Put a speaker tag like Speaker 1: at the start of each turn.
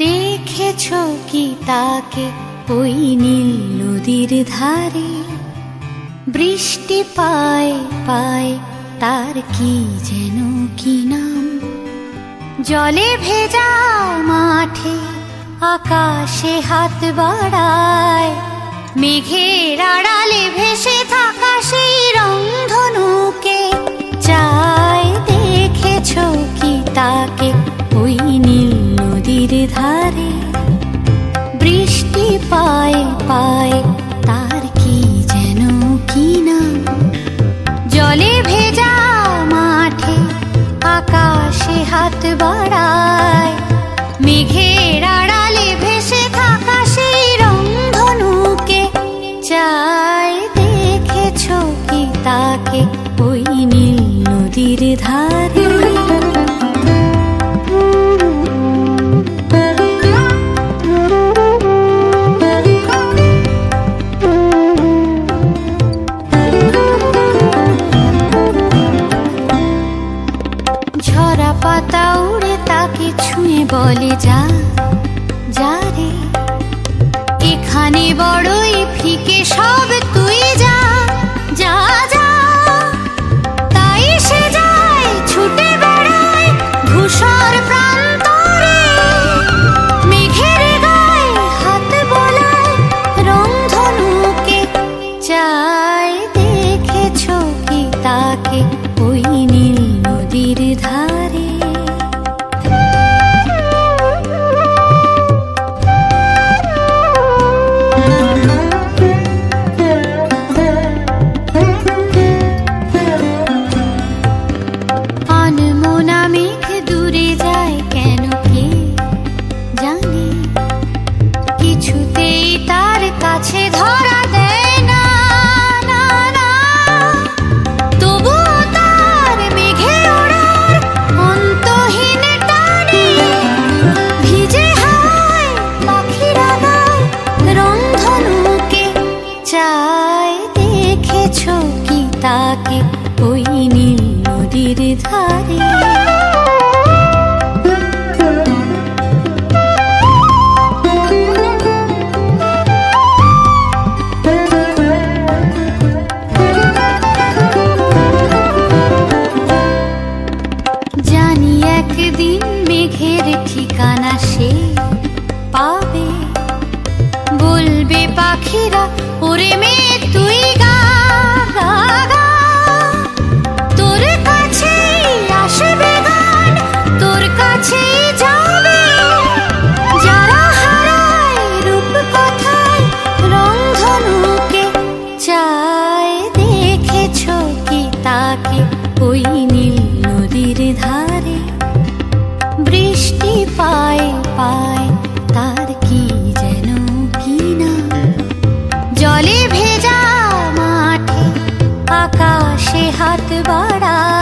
Speaker 1: দেখেছো কি তাকে ওই নীল নদীর ধারে? বৃষ্টি পায় পায় তার কি যেন কি নাম। জলে ভেজা মাঠে আকাশে হাত বাড়ায়, মেঘের আড়ালে ভেসে থাকা সেই রংধনুকে চায়। দেখেছো কি তাকে ওই নীল নদীর ধারে? বৃষ্টি পায় পায় তার কি যেন কি নাম। জলে ভেজা মাঠে আকাশে হাত বাড়ায়, মেঘের আড়ালে ভেসে থাকা সেই রংধনুকে চায়। দেখেছো কি তাকে ওই নীল নদীর ধারে? ঝরা পাতা উড়ে তাকে ছুঁয়ে বলে যা যা রে, এখানে বড়ই ফিকে সব, তুই যা যা যা। তাই সে যায় ছুটে বেড়ায় ধূসর প্রান্তরে, মেঘের গায়ে হাত বোলায় রংধনুকে চায়। দেখেছো কি তাকে ওই নীল নদীর ধারে? আনমনা মেঘ দূরে যায় কেন কে জানে, কিছুতেই তার কাছে ধরা দেয় না না না। তবুও তার মেঘে ওড়ার অন্তহীন টানে, ভিজে হাওয়ায় পাখিরা গায় রংধনুকে চায়। দেখেছো কি তাকে ওই নীল নদীর ধারে? জানি একদিন মেঘের ঠিকানা সে পাবে, বলবে পাখিরা ওরে মেয়ে তুই গা গা গা। তোর কাছেই আসবে গান, তোর কাছেই যাবে, যারা হারায় রূপ কথায় রংধনুকে চায়। দেখেছো কি তাকে ওই নীল নদীর ধারে? বৃষ্টি পায় পায় তার কি যেন কি নাম। জলে ভেজা মাঠে আকাশে হাত বাড়ায়,